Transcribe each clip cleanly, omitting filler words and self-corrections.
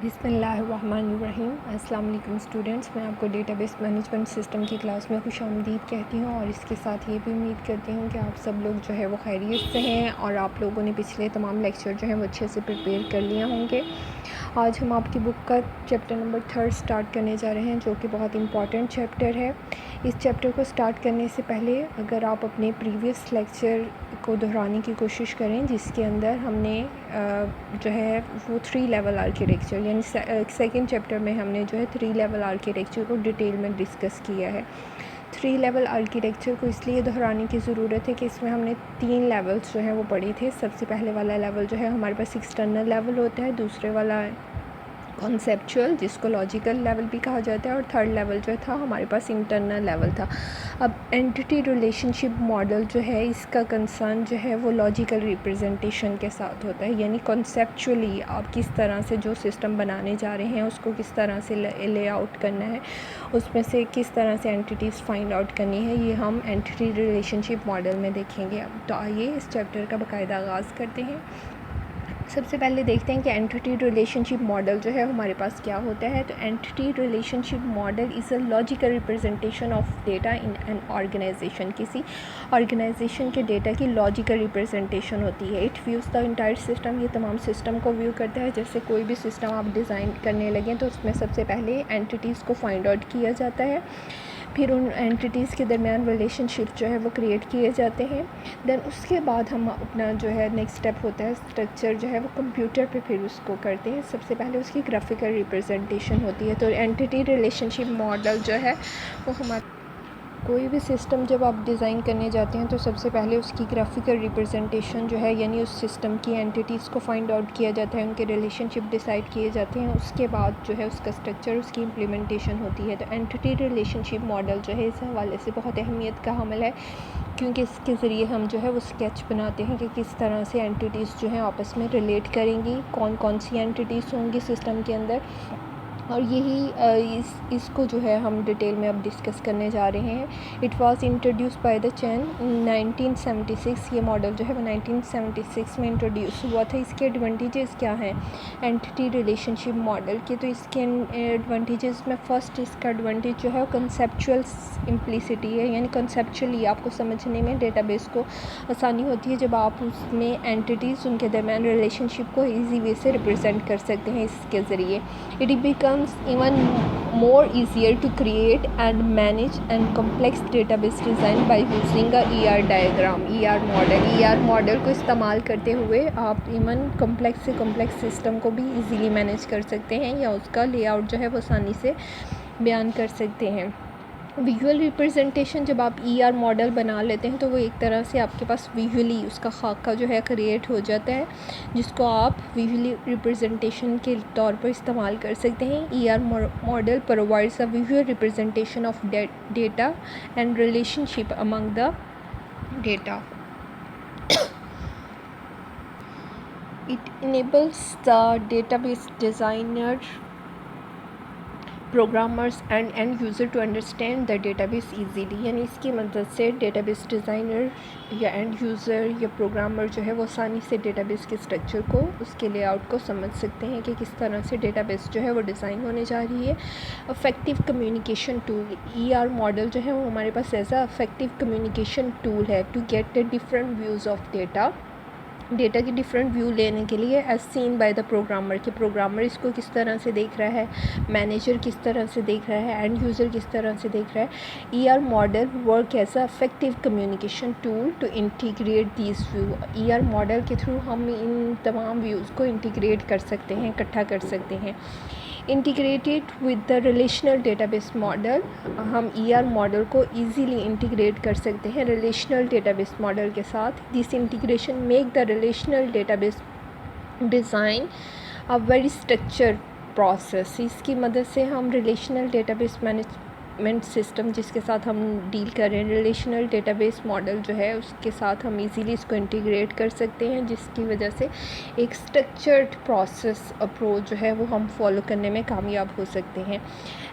बिस्मिल्लाहिर्रहमानिर्रहीम। अस्सलाम वालेकुम स्टूडेंट्स, मैं आपको डेटाबेस मैनेजमेंट सिस्टम की क्लास में खुशामदीद कहती हूँ और इसके साथ ये भी उम्मीद करती हूँ कि आप सब लोग जो है वो खैरियत से हैं और आप लोगों ने पिछले तमाम लेक्चर जो हैं वो अच्छे से प्रिपेयर कर लिए होंगे। आज हम आपकी बुक का चैप्टर नंबर 3 स्टार्ट करने जा रहे हैं, जो कि बहुत इंपॉर्टेंट चैप्टर है। इस चैप्टर को स्टार्ट करने से पहले अगर आप अपने प्रीवियस लेक्चर को दोहराने की कोशिश करें, जिसके अंदर हमने जो है वो 3 लेवल आर्किटेक्चर यानी सेकंड चैप्टर में हमने जो है 3 लेवल आर्किटेक्चर को डिटेल में डिस्कस किया है। 3 लेवल आर्किटेक्चर को इसलिए दोहराने की ज़रूरत है कि इसमें हमने 3 लेवल्स जो हैं वो पढ़े थे। सबसे पहले वाला लेवल जो है हमारे पास एक्सटर्नल लेवल होता है, दूसरे वाला कॉन्सेप्चुअल जिसको लॉजिकल लेवल भी कहा जाता है, और थर्ड लेवल जो था हमारे पास इंटरनल लेवल था। अब एंटिटी रिलेशनशिप मॉडल जो है इसका कंसर्न जो है वो लॉजिकल रिप्रेजेंटेशन के साथ होता है, यानी कॉन्सेप्चुअली आप किस तरह से जो सिस्टम बनाने जा रहे हैं उसको किस तरह से ले आउट करना है, उसमें से किस तरह से एंटिटीज़ फाइंड आउट करनी है, ये हम एंटिटी रिलेशनशिप मॉडल में देखेंगे। अब तो आइए इस चैप्टर का बाकायदा आगाज़ करते हैं। सबसे पहले देखते हैं कि एंटिटी रिलेशनशिप मॉडल जो है हमारे पास क्या होता है। तो entity relationship model is a logical representation of data in an organization. किसी ऑर्गेनाइजेशन के डेटा की लॉजिकल रिप्रेजेंटेशन होती है। It views the entire system, ये तमाम सिस्टम को व्यू करता है। जैसे कोई भी सिस्टम आप डिज़ाइन करने लगें तो उसमें सबसे पहले एंटिटीज़ को फाइंड आउट किया जाता है, फिर उन एंटिटीज़ के दरमियान रिलेशनशिप जो है वो क्रिएट किए जाते हैं। देन उसके बाद हम अपना जो है नेक्स्ट स्टेप होता है स्ट्रक्चर जो है वो कंप्यूटर पे फिर उसको करते हैं। सबसे पहले उसकी ग्राफिकल रिप्रेजेंटेशन होती है। तो एंटिटी रिलेशनशिप मॉडल जो है वो हमारा कोई भी सिस्टम जब आप डिज़ाइन करने जाते हैं तो सबसे पहले उसकी ग्राफिकल रिप्रेजेंटेशन जो है यानी उस सिस्टम की एंटिटीज़ को फाइंड आउट किया जाता है, उनके रिलेशनशिप डिसाइड किए जाते हैं। उसके बाद जो है उसका स्ट्रक्चर, उसकी इम्प्लीमेंटेशन होती है। तो एंटिटी रिलेशनशिप मॉडल जो है इस हवाले से बहुत अहमियत का हामिल है, क्योंकि इसके ज़रिए हम जो है वो स्केच बनाते हैं कि किस तरह से एंटिटीज़ जो हैं आपस में रिलेट करेंगी, कौन कौन सी एंटिटीज़ होंगी सिस्टम के अंदर। और यही इसको जो है हम डिटेल में अब डिस्कस करने जा रहे हैं। It was introduced by the Chen 1976। ये मॉडल जो है वो 1976 में इंट्रोड्यूस हुआ था। इसके एडवांटेजेस क्या हैं एंटिटी रिलेशनशिप मॉडल के? तो इसके एडवांटेजेस में फ़र्स्ट इसका एडवांटेज जो है वो कंसेप्चुअल सिंप्लिसिटी है, यानी कंसेप्चुअली आपको समझने में डेटाबेस को आसानी होती है जब आप उसमें एंटिटीज़ उनके दरमियान रिलेशनशिप को ईजी वे से रिप्रेजेंट कर सकते हैं इसके ज़रिए। It becomes even more easier to create and manage and complex database design by using a ER diagram, ER model। ER model को इस्तेमाल करते हुए आप इवन कम्प्लेक्स से कम्प्लेक्स सिस्टम को भी इजीली मैनेज कर सकते हैं या उसका लेआउट जो है वो आसानी से बयान कर सकते हैं। विजुअल रिप्रेजेंटेशन जब आप ER मॉडल बना लेते हैं तो वो एक तरह से आपके पास विजुअली उसका खाका जो है क्रिएट हो जाता है, जिसको आप विजुअली रिप्रेजेंटेशन के तौर पर इस्तेमाल कर सकते हैं। ER model provides a visual representation of data and relationship among the data. It enables the database designer, programmers and end user to understand the database easily, यानी इसकी मदद से डेटाबेस डिज़ाइनर या एंड यूज़र या programmer जो है वो आसानी से डेटाबेस के स्ट्रक्चर को, उसके लेआउट को समझ सकते हैं कि किस तरह से डेटाबेस जो है वो डिज़ाइन होने जा रही है। Affective communication tool, ER model जो है वो हमारे पास as a affective communication tool है to get the different views of data की डिफरेंट व्यू लेने के लिए एज सीन बाय द प्रोग्रामर, कि प्रोग्रामर इसको किस तरह से देख रहा है, मैनेजर किस तरह से देख रहा है, एंड यूज़र किस तरह से देख रहा है। ER model work as a effective communication tool to integrate these view. ER model के थ्रू हम इन तमाम व्यूज़ को इंटीग्रेट कर सकते हैं, इकट्ठा कर सकते हैं। Integrated with the relational database model, हम ER मॉडल को ईजीली इंटीग्रेट कर सकते हैं रिलेशनल डेटाबेस मॉडल के साथ। This integration make the relational database design a very structured process. इसकी मदद से हम रिलेशनल डेटाबेस एलिमेंट सिस्टम जिसके साथ हम डील कर रहे हैं, रिलेशनल डेटाबेस मॉडल जो है उसके साथ हम इजीली इसको इंटीग्रेट कर सकते हैं, जिसकी वजह से एक स्ट्रक्चर्ड प्रोसेस अप्रोच जो है वो हम फॉलो करने में कामयाब हो सकते हैं।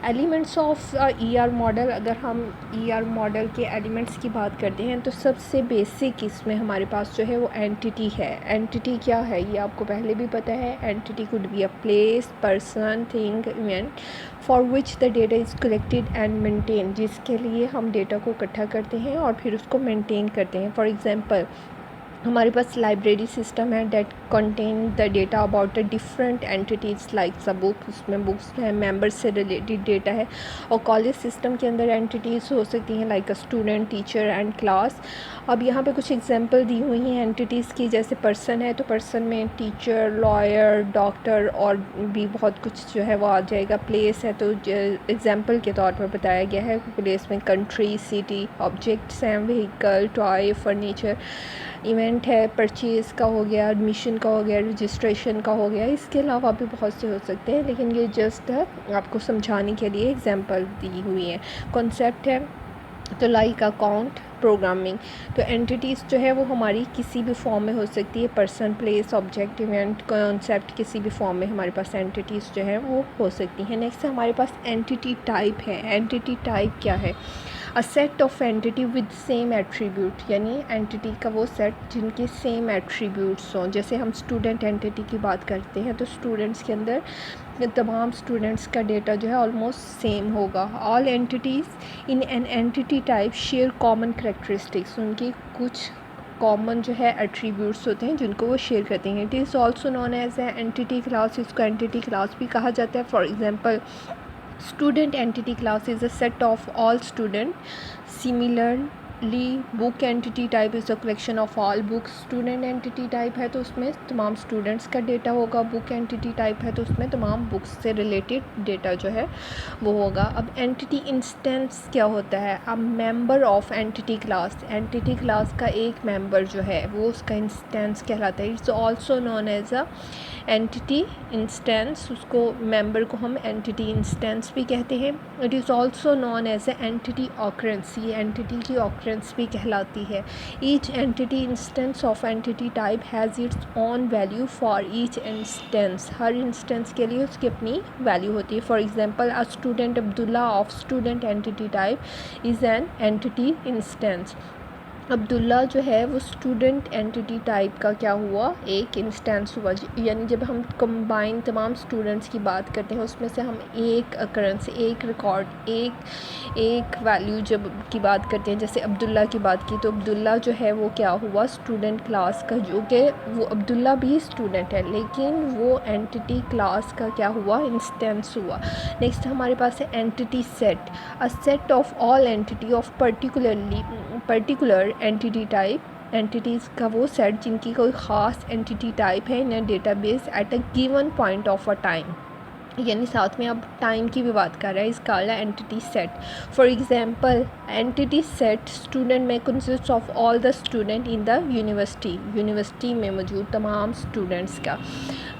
एलिमेंट्स ऑफ ईआर मॉडल, अगर हम ईआर मॉडल के एलिमेंट्स की बात करते हैं तो सबसे बेसिक इसमें हमारे पास जो है वो एंटिटी है। एंटिटी क्या है ये आपको पहले भी पता है। Entity could be a place, person, thing, event for which the data is collected and maintain, जिसके लिए हम डेटा को इकट्ठा करते हैं और फिर उसको मेंटेन करते हैं। फॉर एग्जांपल हमारे पास लाइब्रेरी सिस्टम है that contain the data about the different entities like a book, उसमें बुक्स हैं, मेंबर्स से रिलेटेड डेटा है। और कॉलेज सिस्टम के अंदर एंटिटीज़ हो सकती हैं like a student, teacher and class. अब यहाँ पे कुछ एग्जांपल दी हुई हैं एंटिटीज़ की, जैसे पर्सन है तो पर्सन में टीचर, लॉयर, डॉक्टर और भी बहुत कुछ जो है वो आ जाएगा। प्लेस है तो एग्जांपल के तौर पर बताया गया है, प्लेस में कंट्री, सिटी। ऑब्जेक्ट्स हैं व्हीकल, टॉय, फर्नीचर। इवेंट है परचेज़ का हो गया, एडमिशन का हो गया, रजिस्ट्रेशन का हो गया। इसके अलावा भी बहुत से हो सकते हैं, लेकिन ये जस्ट आपको समझाने के लिए एग्जांपल दी हुई है। कॉन्सेप्ट है तो लाइक अकाउंट, प्रोग्रामिंग। तो एंटिटीज़ जो है वो हमारी किसी भी फॉर्म में हो सकती है, person, place, object, event, concept, किसी भी फॉर्म में हमारे पास एंटिटीज़ जो है वो हो सकती हैं। नेक्स्ट हमारे पास एंटिटी टाइप है। एंटिटी टाइप क्या है? अ set of entity with same attribute, यानी एंटिटी का वो सेट जिनके सेम एट्रीब्यूट्स हों। जैसे हम स्टूडेंट एंटिटी की बात करते हैं तो स्टूडेंट्स के अंदर तमाम स्टूडेंट्स का डेटा जो है ऑलमोस्ट सेम होगा। All entities in an entity type share common characteristics, उनकी कुछ कॉमन जो है एट्रीब्यूट्स होते हैं जिनको वो शेयर करते हैं। It is also known as a entity class, इसको एंटिटी क्लास भी कहा जाता है। For example student entity class is a set of all student. Similarly book entity type is a collection of all books. Student entity type है तो उसमें तमाम students का data होगा। book entity type है तो उसमें तमाम books से related data जो है वो होगा। अब entity instance क्या होता है? अब member of entity class, entity class का एक member जो है वो उसका instance कहलाता है। It's also known as a entity instance, उसको member को हम entity instance भी कहते हैं। It is also known as a entity occurrence, ये एंटिटी की ऑकरेंस भी कहलाती है। Each entity instance of entity type has its own value for each instance, हर इंस्टेंस के लिए उसकी अपनी वैल्यू होती है। For example a student Abdullah of student entity type is an entity instance. Abdullah जो है वो स्टूडेंट एंटिटी टाइप का क्या हुआ? एक इंस्टेंस हुआ। यानी जब हम कंबाइन तमाम स्टूडेंट्स की बात करते हैं उसमें से हम एक अकरेंस, एक रिकॉर्ड, एक वैल्यू जब की बात करते हैं, जैसे अब्दुल्ला की बात की तो अब्दुल्ला जो है वो क्या हुआ? स्टूडेंट क्लास का, जो कि वो अब्दुल्ला भी स्टूडेंट है लेकिन वो एंटिटी क्लास का क्या हुआ? इंस्टेंस हुआ। नेक्स्ट हमारे पास है entity set, a set of all entity of particular entity type, entities का वो सेट जिनकी कोई ख़ास एंटिटी टाइप है in a database at a given point of a time, यानी साथ में अब टाइम की भी बात कर रहा है, इसका वाला entity set. For example entity set student में consist of all the student in the university में मौजूद तमाम स्टूडेंट्स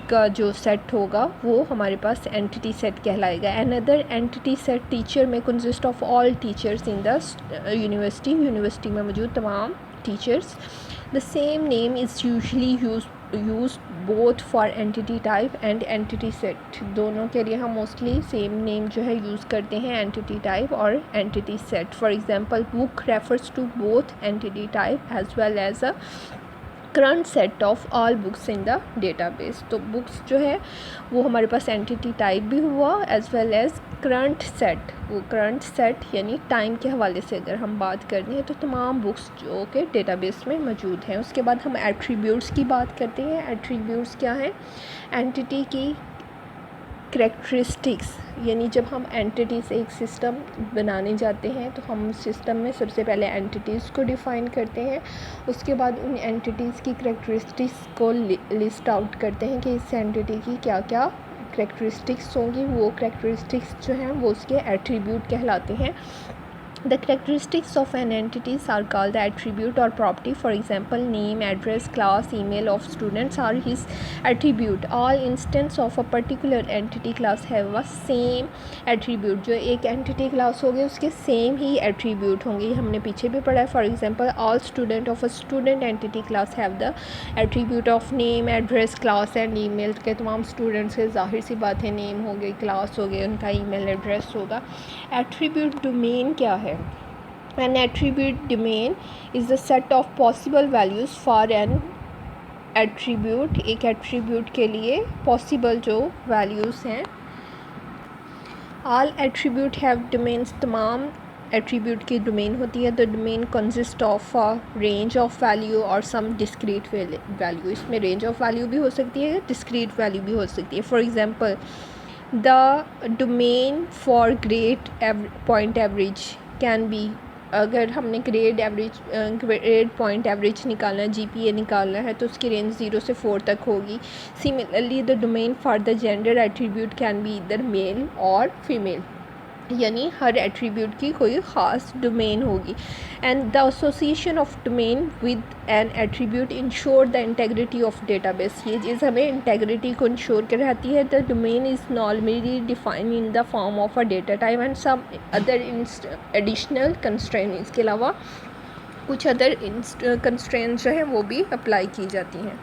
का जो सेट होगा वो हमारे पास एंटिटी सेट कहलाएगा। अनदर एंटिटी सेट टीचर में consist of all teachers in the university में मौजूद तमाम teachers. The same name is usually use both for entity type and entity set, दोनों के लिए हम मोस्टली सेम नेम जो है यूज़ करते हैं, एंटिटी टाइप और entity set. For example book refers to both entity type as well as a current set of all books in the database. तो बुक्स जो है वो हमारे पास एंटिटी टाइप भी हुआ as well as current set. वो करंट सेट यानी टाइम के हवाले से अगर हम बात करते हैं तो तमाम बुक्स जो कि डेटाबेस में मौजूद हैं। उसके बाद हम एट्रीब्यूट्स की बात करते हैं। एट्रीब्यूट्स क्या है? एंटिटी की करेक्टरिस्टिक्स, यानी जब हम एंटिटी से एक सिस्टम बनाने जाते हैं तो हम सिस्टम में सबसे पहले एंटिटीज़ को डिफ़ाइन करते हैं, उसके बाद उन एंटिटीज़ की करेक्टरिस्टिक्स को लिस्ट आउट करते हैं कि इस एंटिटी की क्या क्या करेक्टरिस्टिक्स होंगी। वो करेक्टरिस्टिक्स जो हैं वो उसके एट्रीब्यूट कहलाते हैं। The characteristics of an entities are called the attribute or property. For example, name, address, class, email of students are his attribute. All instances of a particular entity class have a same attribute. जो एक entity class होगी उसके same ही attribute होंगे, हमने पीछे भी पढ़ा है. For example, all student of a student entity class have the attribute of name, address, class and email. के तमाम students के जाहिर सी बात है name हो गई, class हो गई, उनका email address होगा. Attribute domain क्या है? An attribute domain is the set of possible values for an attribute. एक attribute के लिए possible जो values हैं. All attribute have domains. तमाम attribute की domain होती है. The domain consists of a range of value or some discrete value. इसमें range of value भी हो सकती है, discrete value भी हो सकती है. For example, the domain for grade point average can be, अगर हमने ग्रेड पॉइंट एवरेज निकालना है, GPA निकालना है, तो उसकी रेंज 0 से 4 तक होगी. Similarly the domain for the gender attribute can be either male और फीमेल, यानी हर एट्रीब्यूट की कोई ख़ास डोमेन होगी. And the association of domain with an attribute ensure the integrity of database. ये चीज़ हमें इंटेग्रिटी को इंश्योर कराती है. The domain is normally defined in the form of a data type and some other additional constraint. इसके अलावा कुछ other constraints जो हैं वो भी अप्लाई की जाती हैं.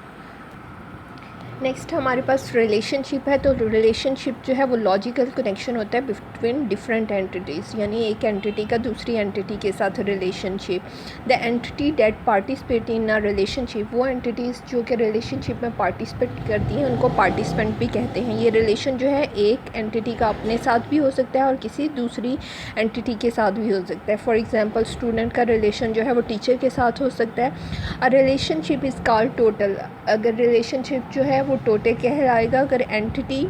नेक्स्ट हमारे पास रिलेशनशिप है. तो रिलेशनशिप जो है वो लॉजिकल कनेक्शन होता है बिटवीन डिफरेंट एंटिटीज़, यानी एक एंटिटी का दूसरी एंटिटी के साथ relationship. The entity that participate in a relationship, वो एंटिटीज़ जो कि रिलेशनशिप में पार्टिसिपेट करती हैं उनको पार्टिसिपेंट भी कहते हैं. ये रिलेशन जो है एक एंटिटी का अपने साथ भी हो सकता है और किसी दूसरी एंटिटी के साथ भी हो सकता है. फॉर एग्जांपल स्टूडेंट का रिलेशन जो है वो टीचर के साथ हो सकता है. A relationship is called total. अगर रिलेशनशिप जो है वो टोटल कहलाएगा अगर एंटिटी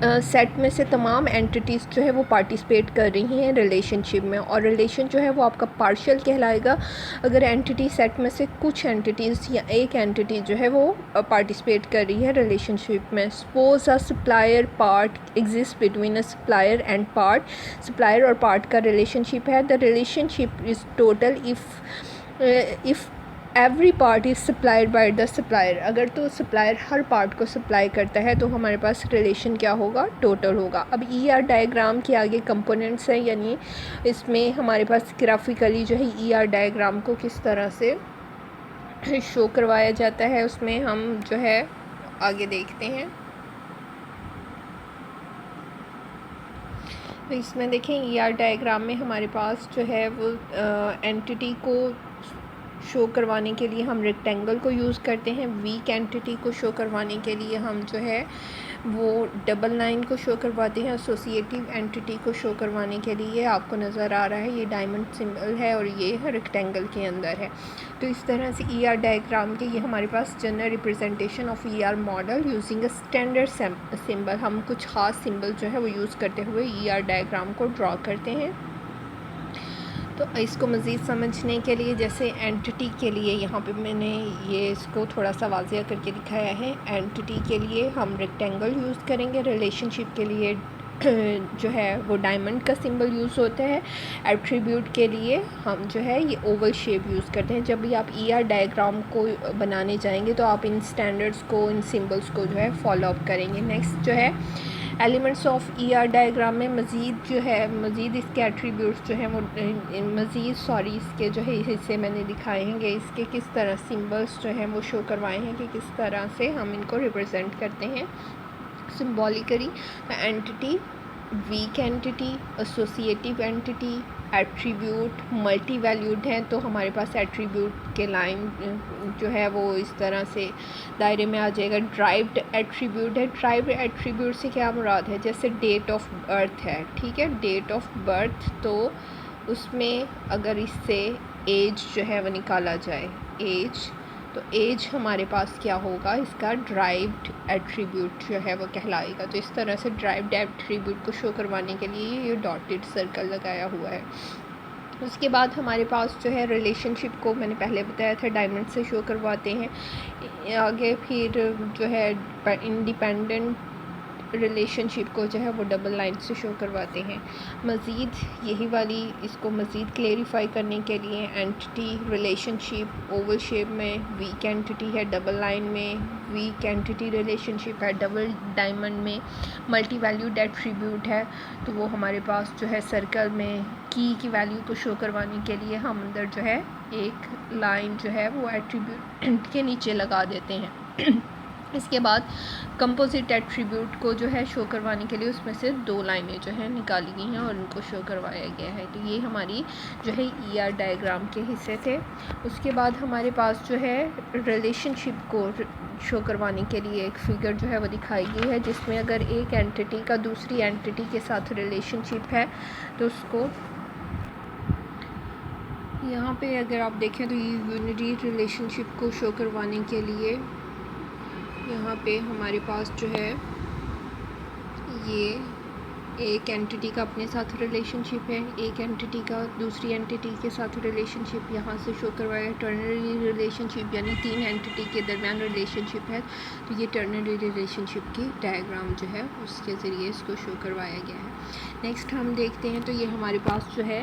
सेट में से तमाम एंटिटीज़ जो है वो पार्टिसिपेट कर रही हैं रिलेशनशिप में. और रिलेशन जो है वो आपका पार्शियल कहलाएगा अगर एंटिटी सेट में से कुछ एंटिटीज़ या एक एंटिटी जो है वो पार्टिसिपेट कर रही है रिलेशनशिप में. Suppose a supplier part exist between a supplier and part. Supplier और पार्ट का रिलेशनशिप है. The relationship is total if every part is supplied by the supplier. अगर तो सप्लायर हर पार्ट को सप्लाई करता है तो हमारे पास रिलेशन क्या होगा, टोटल होगा. अब ER डायग्राम के आगे कंपोनेंट्स हैं, यानी इसमें हमारे पास ग्राफिकली जो है ER डायग्राम को किस तरह से शो करवाया जाता है उसमें हम जो है आगे देखते हैं. तो इसमें देखें ER डायग्राम में हमारे पास जो है वो एंटिटी को शो करवाने के लिए हम रेक्टेंगल को यूज़ करते हैं. वीक एंटिटी को शो करवाने के लिए हम जो है वो डबल लाइन को शो करवाते हैं. एसोसिएटिव एंटिटी को शो करवाने के लिए आपको नज़र आ रहा है ये डायमंड सिंबल है और ये रेक्टेंगल के अंदर है. तो इस तरह से ER डायग्राम के ये हमारे पास general representation of ER model using a standard symbol. हम कुछ ख़ास सिंबल जो है वो यूज़ करते हुए ER डायग्राम को ड्रॉ करते हैं. तो इसको मज़ीद समझने के लिए जैसे एंटिटी के लिए यहाँ पे मैंने ये इसको थोड़ा सा वाज़िया करके दिखाया है. एंटिटी के लिए हम रेक्टेंगल यूज़ करेंगे. रिलेशनशिप के लिए जो है वो डायमंड का सिंबल यूज़ होता है. एट्रीब्यूट के लिए हम जो है ये ओवल शेप यूज़ करते हैं. जब भी आप ER डायग्राम को बनाने जाएंगे तो आप इन स्टैंडर्ड्स को, इन सिंबल्स को जो है फॉलो अप करेंगे. नेक्स्ट जो है एलिमेंट्स ऑफ ER डायग्राम में मज़ीद इसके एट्रीब्यूट्स जो हैं वो इसके जो है हिस्से मैंने दिखाए हैं कि इसके किस तरह सिंबल्स जो हैं वो शो करवाए हैं कि किस तरह से हम इनको रिप्रेजेंट करते हैं symbolically. Entity, weak entity, associative entity, attribute, multi valued हैं. तो हमारे पास एट्रीब्यूट के लाइन जो है वो इस तरह से दायरे में आ जाएगा. ड्राइव्ड एट्रीब्यूट है. ड्राइव्ड एट्रीब्यूट से क्या मुराद है, जैसे डेट ऑफ बर्थ है, ठीक है, डेट ऑफ बर्थ. तो उसमें अगर इससे एज जो है वो निकाला जाए, एज, तो एज हमारे पास क्या होगा, इसका ड्राइव्ड एट्रीब्यूट जो है वो कहलाएगा. तो इस तरह से ड्राइव्ड एट्रीब्यूट को शो करवाने के लिए ये डॉटेड सर्कल लगाया हुआ है. उसके बाद हमारे पास जो है रिलेशनशिप को मैंने पहले बताया था डायमंड से शो करवाते हैं. आगे फिर जो है इंडिपेंडेंट रिलेशनशिप को जो है वो डबल लाइन से शो करवाते हैं। मज़ीद यही वाली इसको मज़ीद क्लेरिफाई करने के लिए एंटिटी रिलेशनशिप ओवल शेप में, वीक एंटिटी है डबल लाइन में, वीक एंटिटी रिलेशनशिप है डबल डायमंड में, मल्टी वैल्यूड एट्रीब्यूट है तो वो हमारे पास जो है सर्कल में की वैल्यू को शो करवाने के लिए हम अंदर जो है एक लाइन जो है वो एट्रीब्यूट के नीचे लगा देते हैं। इसके बाद कंपोजिट एट्रीब्यूट को जो है शो करवाने के लिए उसमें से 2 लाइनें जो है निकाली गई हैं और उनको शो करवाया गया है। तो ये हमारी जो है ER डायग्राम के हिस्से थे। उसके बाद हमारे पास जो है रिलेशनशिप को शो करवाने के लिए एक फिगर जो है वो दिखाई गई है, जिसमें अगर एक एंटिटी का दूसरी एंटिटी के साथ रिलेशनशिप है तो उसको यहाँ पे अगर आप देखें तो ये यूनिटी रिलेशनशिप को शो करवाने के लिए यहाँ पे हमारे पास जो है ये एक एंटिटी का अपने साथ रिलेशनशिप है, एक एंटिटी का दूसरी एंटिटी के साथ रिलेशनशिप यहाँ से शो करवाया। टर्नरी रिलेशनशिप यानी 3 एंटिटी के दरमियान रिलेशनशिप है तो ये टर्नरी रिलेशनशिप की डायग्राम जो है उसके ज़रिए इसको शो करवाया गया है। नेक्स्ट हम देखते हैं तो ये हमारे पास जो है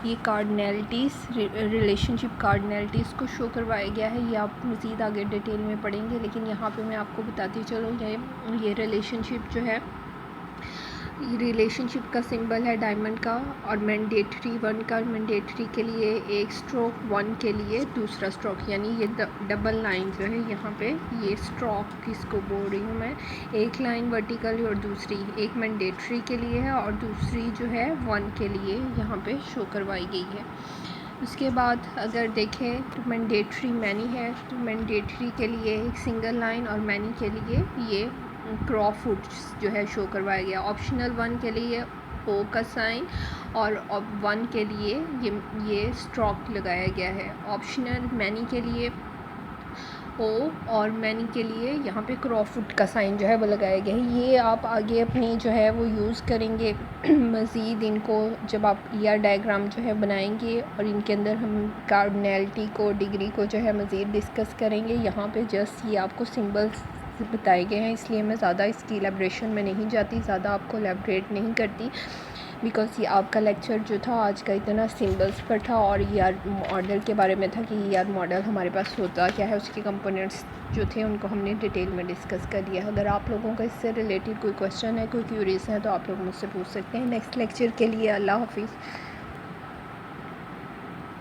ये कार्डिनैलिटीज़ रिलेशनशिप कार्डिनैलिटीज़ को शो करवाया गया है। ये आप मज़ीद आगे डिटेल में पढ़ेंगे, लेकिन यहाँ पे मैं आपको बताती चलूँ ये रिलेशनशिप जो है रिलेशनशिप का सिंबल है डायमंड का और मैंडेटरी 1 का, मैंडेटरी के लिए एक स्ट्रोक, 1 के लिए दूसरा स्ट्रोक, यानी ये डबल लाइन जो है यहाँ पे ये स्ट्रोक किसको बोल रही हूँ मैं, एक लाइन वर्टिकल और दूसरी एक मैंडेटरी के लिए है और दूसरी जो है 1 के लिए यहाँ पे शो करवाई गई है। उसके बाद अगर देखें तो मैंडेटरी मैनी है तो मैंडेटरी के लिए एक सिंगल लाइन और मैनी के लिए ये क्रॉफुट जो है शो करवाया गया। ऑप्शनल 1 के लिए O का साइन और 1 के लिए ये स्ट्रोक लगाया गया है। ऑप्शनल मैनी के लिए O और मैनी के लिए यहाँ पे क्रॉफुट का साइन जो है वो लगाया गया है। ये आप आगे अपनी जो है वो यूज़ करेंगे मज़ीद इनको जब आप ER डायग्राम जो है बनाएंगे और इनके अंदर हम कार्डिनैलिटी को डिग्री को जो है मज़ीद डिस्कस करेंगे। यहाँ पे जस्ट ये आपको सिंबल्स बताए गए हैं, इसलिए मैं ज़्यादा इसकी एलेब्रेशन में नहीं जाती, ज़्यादा आपको एलेब्रेट नहीं करती, बिकॉज़ ये आपका लेक्चर जो था आज का इतना सिंबल्स पर था और ER मॉडल के बारे में था कि ER मॉडल हमारे पास होता क्या है, उसके कंपोनेंट्स जो थे उनको हमने डिटेल में डिस्कस कर दिया। अगर आप लोगों का इससे रिलेटेड कोई क्वेश्चन है, कोई क्यूरीज है तो आप लोग मुझसे पूछ सकते हैं। नेक्स्ट लेक्चर के लिए अल्लाह हाफिज़।